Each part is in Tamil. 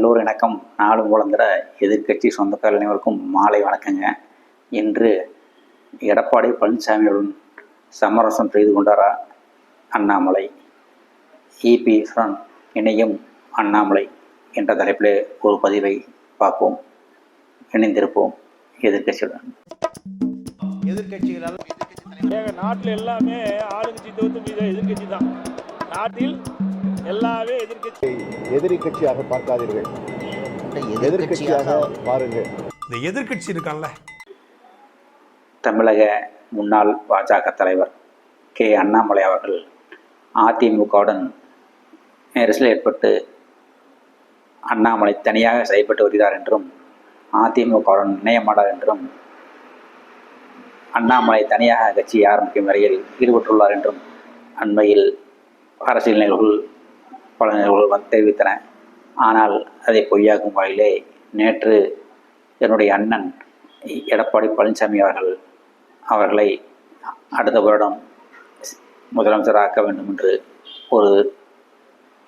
எல்லோரும் இணக்கம் நாளும் குழந்திட எதிர்க்கட்சி சொந்தக்கார அனைவருக்கும் மாலை வணக்கங்க. இன்று எடப்பாடி பழனிசாமியுடன் சமரசம் செய்து கொண்டாரா அண்ணாமலை? இபிஎஸ்டன் இணையும் அண்ணாமலை என்ற தலைப்பிலே ஒரு பதிவை பார்ப்போம். இணைந்திருப்போம் எதிர்கட்சியுடன். எதிர்கட்சிகளால் நாட்டில் எல்லாமே ஆளுங்கட்சி தோத்து எதிர்கட்சி தான். நாட்டில் எல்லாமே எதிரி கட்சியாக பார்க்காதீர்கள், எதிர்கட்சியாக பாருங்கள். இந்த எதிர்கட்சி இருக்கான்ல, தமிழக முன்னாள் பாஜக தலைவர் கே அண்ணாமலை அவர்கள் அதிமுகவுடன் நெரிசல் ஏற்பட்டு அண்ணாமலை தனியாக செயல்பட்டு வருகிறார் என்றும் அதிமுகவுடன் இணைய மாட்டார் என்றும் அண்ணாமலை தனியாக கட்சியை ஆரம்பிக்கும் வரையில் ஈடுபட்டுள்ளார் என்றும் அண்மையில் அரசியல் நிகழ்வுகள் பல நிகழ்வுகள் தெரிவித்தன. ஆனால் அதை பொய்யாக்கும் வகையிலே நேற்று என்னுடைய அண்ணன் எடப்பாடி பழனிசாமி அவர்களை அடுத்த வருடம் முதலமைச்சராக்க வேண்டும் என்று ஒரு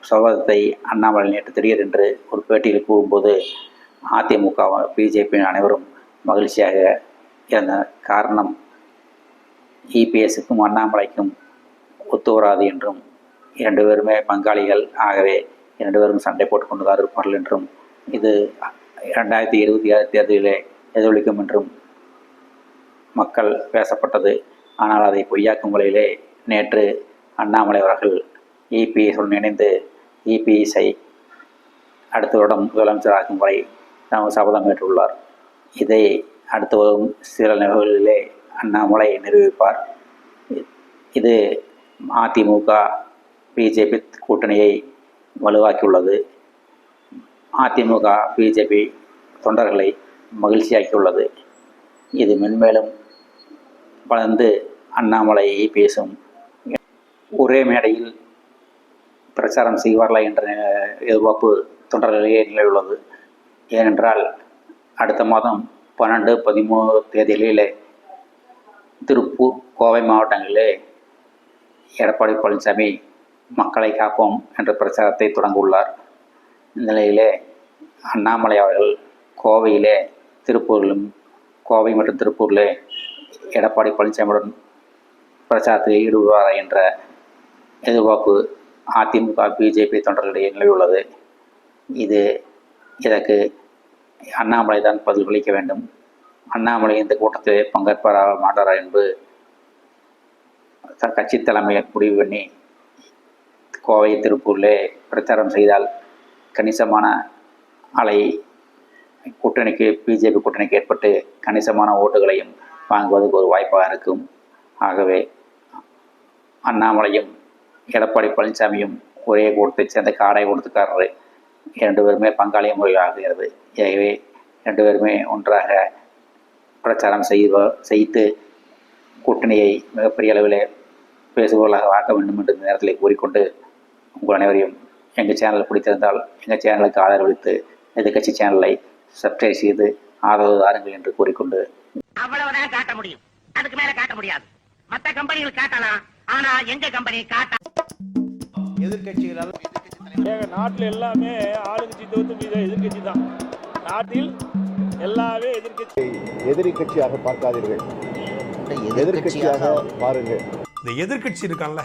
சபதத்தை அண்ணாமலை நேற்று திடீரென்று ஒரு பேட்டியில் கூறும்போது அதிமுக பிஜேபி அனைவரும் மகிழ்ச்சியாக இருந்த காரணம் இபிஎஸ்க்கும் அண்ணாமலைக்கும் ஒத்து வராது என்றும் இரண்டு பேருமே பங்காளிகள், ஆகவே இரண்டு பேரும் சண்டை போட்டுக் கொண்டுதான் இருப்பார்கள் என்றும் இது 2026 தேர்தலிலே எதிரொலிக்கும் என்றும் மக்கள் பேசப்பட்டது. ஆனால் அதை பொய்யாக்கும் வகையிலே நேற்று அண்ணாமலை அவர்கள் இபிஎஸ்ஸுடன் இணைந்து இபிஎஸ்ஐ அடுத்த வருடம் முதலமைச்சராகும் வரை சபதம் ஏற்றுள்ளார். இதை அடுத்து வரும் சில நிகழ்வுகளிலே அண்ணாமலை நிரூபிப்பார். இது அதிமுக பிஜேபி கூட்டணியை வலுவாக்கியுள்ளது. அதிமுக பிஜேபி தொண்டர்களை மகிழ்ச்சியாக்கியுள்ளது. இது மென்மேலும் வளர்ந்து அண்ணாமலை பேசும் ஒரே மேடையில் பிரச்சாரம் செய்வார்களா என்ற எதிர்பார்ப்பு தொண்டர்களிலேயே நிலவுள்ளது. ஏனென்றால் அடுத்த மாதம் 12, 13 தேதிகளிலே திருப்பூர், கோவை மாவட்டங்களிலே எடப்பாடி பழனிசாமி மக்களை காப்போம் என்ற பிரச்சாரத்தை தொடங்க உள்ளார். இந்த நிலையிலே அண்ணாமலை அவர்கள் கோவையிலே கோவை மற்றும் திருப்பூரிலே எடப்பாடி பழனிசாமியுடன் பிரச்சாரத்தில் ஈடுபடுவார் என்ற எதிர்பார்ப்பு அதிமுக பிஜேபி தொண்டர்களிடையே நிலவியுள்ளது. இதற்கு அண்ணாமலை தான் பதிலளிக்க வேண்டும். அண்ணாமலை இந்த கூட்டத்தில் பங்கேற்பாரா மாட்டாரா என்பது கட்சி தலைமை முடிவு பண்ணி கோவை, திருப்பூரிலே பிரச்சாரம் செய்தால் கணிசமான அலை கூட்டணிக்கு பிஜேபி கூட்டணிக்கு ஏற்பட்டு கணிசமான ஓட்டுகளையும் வாங்குவதற்கு ஒரு வாய்ப்பாக இருக்கும். ஆகவே அண்ணாமலையும் எடப்பாடி பழனிசாமியும் ஒரே கூட்டத்தைச் சேர்ந்த காடை கூட்டத்துக்காரர் இரண்டு பேருமே பங்காளிய முறையாகிறது. எனவே இரண்டு பேருமே ஒன்றாக பிரச்சாரம் செய்து கூட்டணியை மிகப்பெரிய அளவில் பேசுபவர்களாக ஆக்க வேண்டும் என்று இந்த நேரத்தில் கூறிக்கொண்டு உங்கள் அனைவரையும் எங்கள் சேனல் பிடித்திருந்தால் எங்கள் சேனலுக்கு ஆதரவளித்து எதிர்கட்சி சேனலை சப்ஸ்கிரைப் செய்து ஆதரவு தாருங்கள் என்று கூறிக்கொண்டு அவ்வளவுதான் காட்ட முடியும், அதுக்கு மேல காட்ட முடியாது. மற்ற கம்பெனிகள் காட்டலாம், ஆனா எங்க கம்பெனி காட்ட. எதிர்கட்சிகளால் நாட்டில் எல்லாமே ஆளுங்கட்சி தோத்து எதிர்கட்சி தான். நாட்டில் எல்லாமே எதிரி கட்சியாக பார்க்காதீர்கள், எதிர்கட்சியாக பாருங்கள். இந்த எதிர்கட்சி இருக்கான்ல,